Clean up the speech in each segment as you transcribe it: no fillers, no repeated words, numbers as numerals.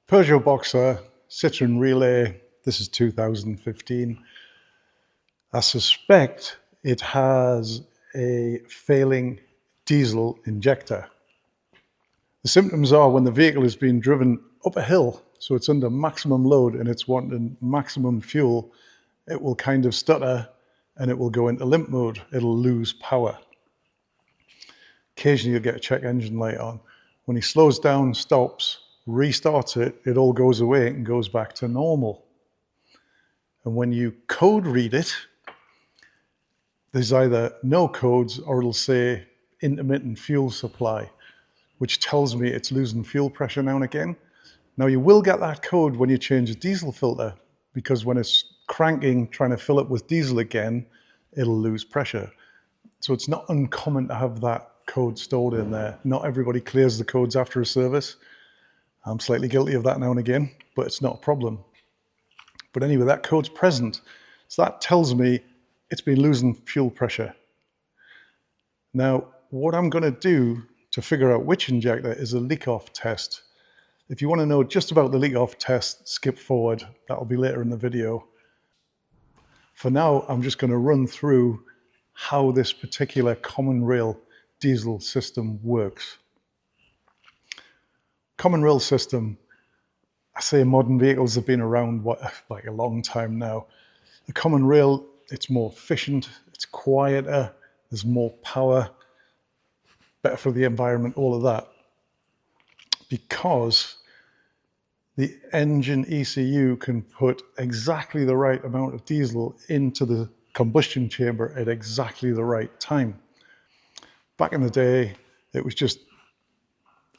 Peugeot Boxer Citroen Relay. This is 2015. I suspect it has a failing diesel injector. The symptoms are when the vehicle is being driven up a hill, so it's under maximum load and it's wanting maximum fuel, it will kind of stutter and it will go into limp mode. It'll lose power. Occasionally you'll get a check engine light on. When he slows down, stops, restarts it, it all goes away and goes back to normal. And when you code read it, there's either no codes or it'll say intermittent fuel supply, which tells me it's losing fuel pressure now and again. Now you will get that code when you change the diesel filter, because when it's cranking, trying to fill it with diesel again, it'll lose pressure. So it's not uncommon to have that code stored in there. Not everybody clears the codes after a service. I'm slightly guilty of that now and again, but it's not a problem. But anyway, that code's present. So that tells me it's been losing fuel pressure. Now, what I'm going to do to figure out which injector is a leak-off test. If you want to know just about the leak-off test, skip forward. That'll be later in the video. For now, I'm just going to run through how this particular common rail diesel system works. Common rail system, I say modern vehicles have been around like a long time now. The common rail, it's more efficient, it's quieter, there's more power, better for the environment, all of that. Because the engine ECU can put exactly the right amount of diesel into the combustion chamber at exactly the right time. Back in the day, it was just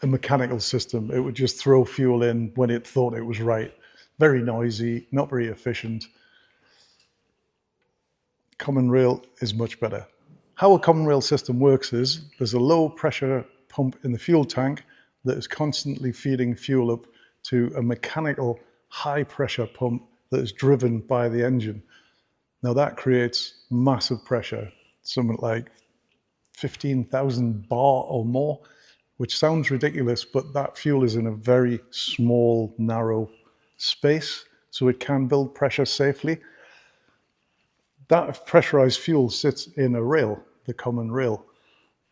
a mechanical system. It would just throw fuel in when it thought it was right. Very noisy, not very efficient. Common rail is much better. How a common rail system works is there's a low pressure pump in the fuel tank that is constantly feeding fuel up to a mechanical high pressure pump that is driven by the engine. Now that creates massive pressure, something like 15,000 bar or more, which sounds ridiculous, but that fuel is in a very small, narrow space, so it can build pressure safely. That pressurized fuel sits in a rail, the common rail.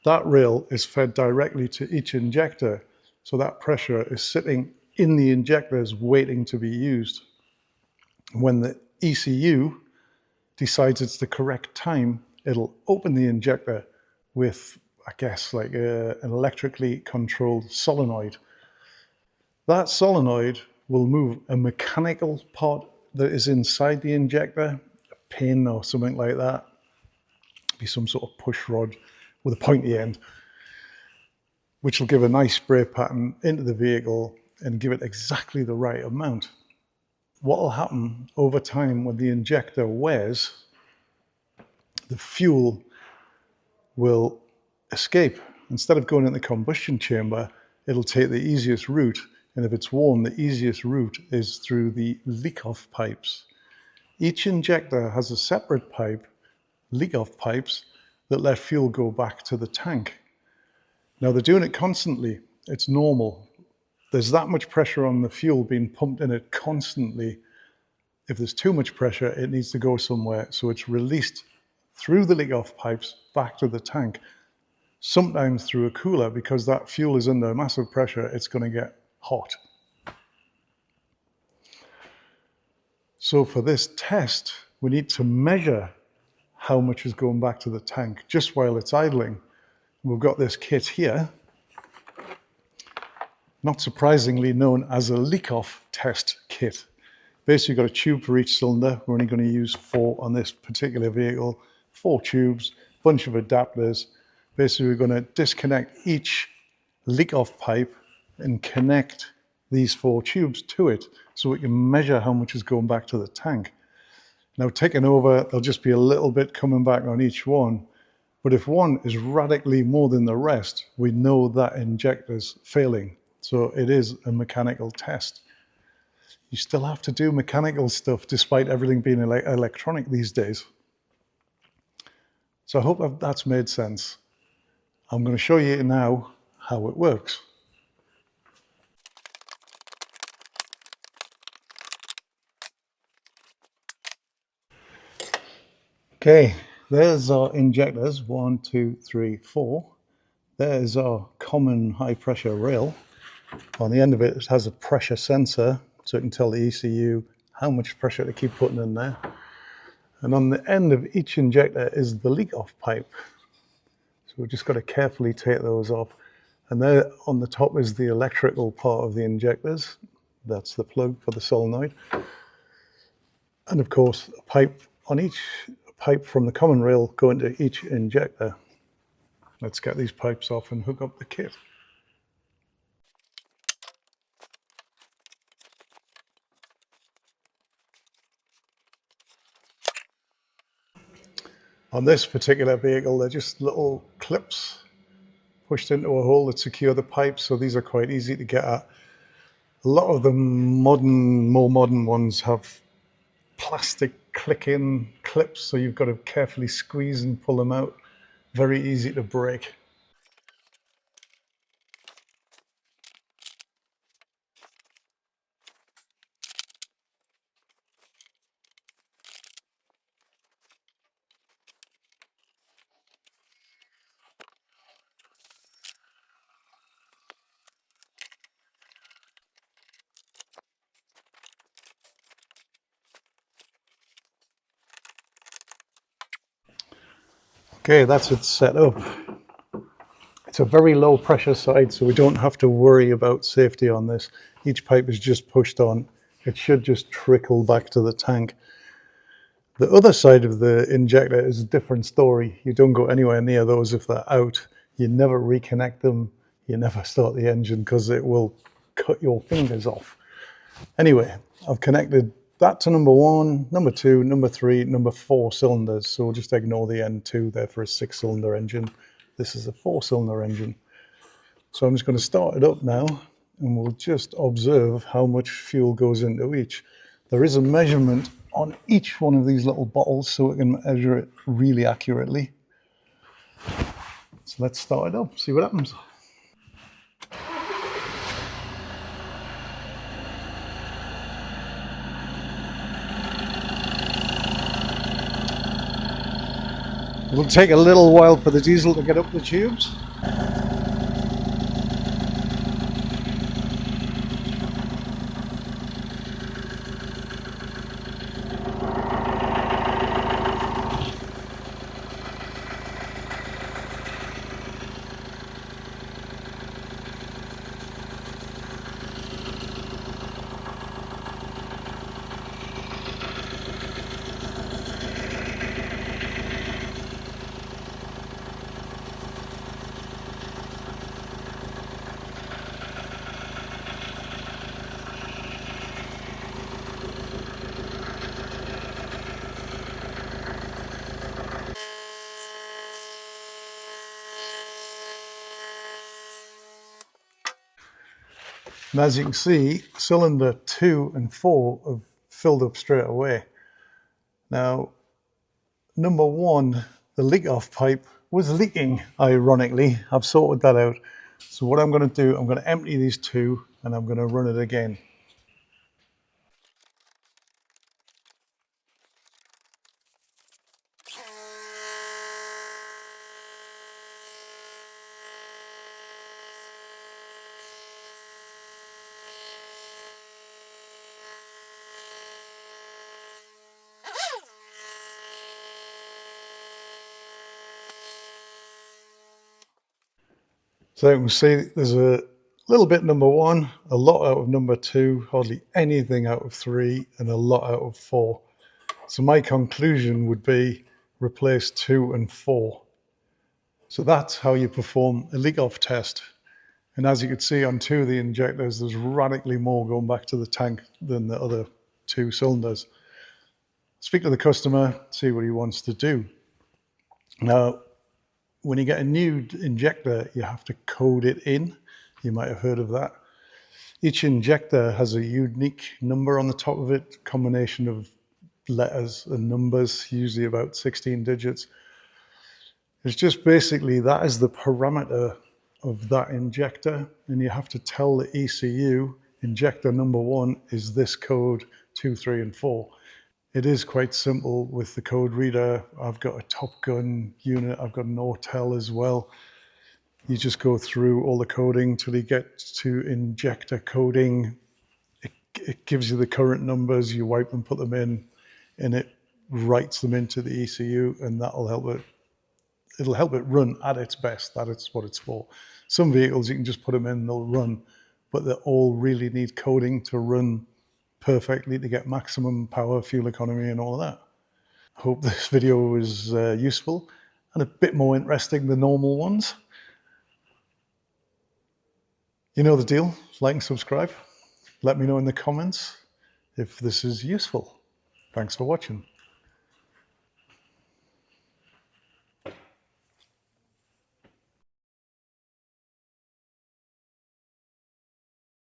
That rail is fed directly to each injector, so that pressure is sitting in the injectors waiting to be used. When the ECU decides it's the correct time, it'll open the injector with, I guess, like an electrically controlled solenoid. That solenoid will move a mechanical part that is inside the injector, a pin or something like that. Be some sort of push rod with a pointy end, which will give a nice spray pattern into the vehicle and give it exactly the right amount. What will happen over time when the injector wears, the fuel will escape. Instead of going in the combustion chamber, it'll take the easiest route. And if it's worn, the easiest route is through the leak-off pipes. Each injector has a separate pipe, leak-off pipes, that let fuel go back to the tank. Now they're doing it constantly. It's normal. There's that much pressure on the fuel being pumped in it constantly. If there's too much pressure, it needs to go somewhere. So it's released through the leak-off pipes back to the tank. Sometimes through a cooler, because that fuel is under massive pressure, it's going to get hot. So for this test, we need to measure how much is going back to the tank just while it's idling. We've got this kit here, not surprisingly known as a leak-off test kit. Basically, you've got a tube for each cylinder. We're only going to use 4 on this particular vehicle. 4 tubes, bunch of adapters. Basically, we're going to disconnect each leak-off pipe and connect these 4 tubes to it so we can measure how much is going back to the tank. Now, taking over, there'll just be a little bit coming back on each one. But if one is radically more than the rest, we know that injector's failing. So it is a mechanical test. You still have to do mechanical stuff despite everything being electronic these days. So I hope that's made sense. I'm going to show you now how it works. Okay, there's our injectors, 1, 2, 3, 4. There's our common high pressure rail. On the end of it, it has a pressure sensor, so it can tell the ECU how much pressure to keep putting in there. And on the end of each injector is the leak-off pipe. So we've just got to carefully take those off. And there on the top is the electrical part of the injectors. That's the plug for the solenoid. And of course, a pipe on each pipe from the common rail going to each injector. Let's get these pipes off and hook up the kit. On this particular vehicle, they're just little clips pushed into a hole that secure the pipes, so these are quite easy to get at. A lot of the more modern ones have plastic click-in clips, so you've got to carefully squeeze and pull them out. Very easy to break. Okay, that's it set up. It's a very low pressure side, so we don't have to worry about safety on this. Each pipe is just pushed on. It should just trickle back to the tank. The other side of the injector is a different story. You don't go anywhere near those if they're out. You never reconnect them. You never start the engine because it will cut your fingers off. Anyway, I've connected that to number 1, number 2, number 3, number 4 cylinders. So we'll just ignore the N2 there for a 6-cylinder engine. This is a 4-cylinder engine. So I'm just going to start it up now and we'll just observe how much fuel goes into each. There is a measurement on each one of these little bottles so we can measure it really accurately. So let's start it up, see what happens. It'll take a little while for the diesel to get up the tubes. And as you can see, cylinder 2 and 4 have filled up straight away. Now, number 1, the leak-off pipe was leaking, ironically. I've sorted that out. So what I'm going to do, I'm going to empty these 2 and I'm going to run it again. So you can see there's a little bit number 1, a lot out of number 2, hardly anything out of 3, and a lot out of 4. So my conclusion would be replace 2 and 4. So that's how you perform a leak-off test. And as you can see on 2 of the injectors, there's radically more going back to the tank than the other 2 cylinders. Speak to the customer, see what he wants to do. Now, when you get a new injector, you have to code it in. You might have heard of that. Each injector has a unique number on the top of it, combination of letters and numbers, usually about 16 digits. It's just basically that is the parameter of that injector, and you have to tell the ECU injector number 1 is this code 2, 3, and 4. It is quite simple with the code reader. I've got a Top Gun unit, I've got an Autel as well. You just go through all the coding till you get to injector coding. It gives you the current numbers, you wipe them, put them in, and it writes them into the ECU, and that'll help it. It'll help it run at its best. That is what it's for. Some vehicles you can just put them in, they'll run, but they all really need coding to run perfectly to get maximum power, fuel economy, and all of that. Hope this video was useful and a bit more interesting than normal ones. You know the deal. Like and subscribe. Let me know in the comments if this is useful. Thanks for watching.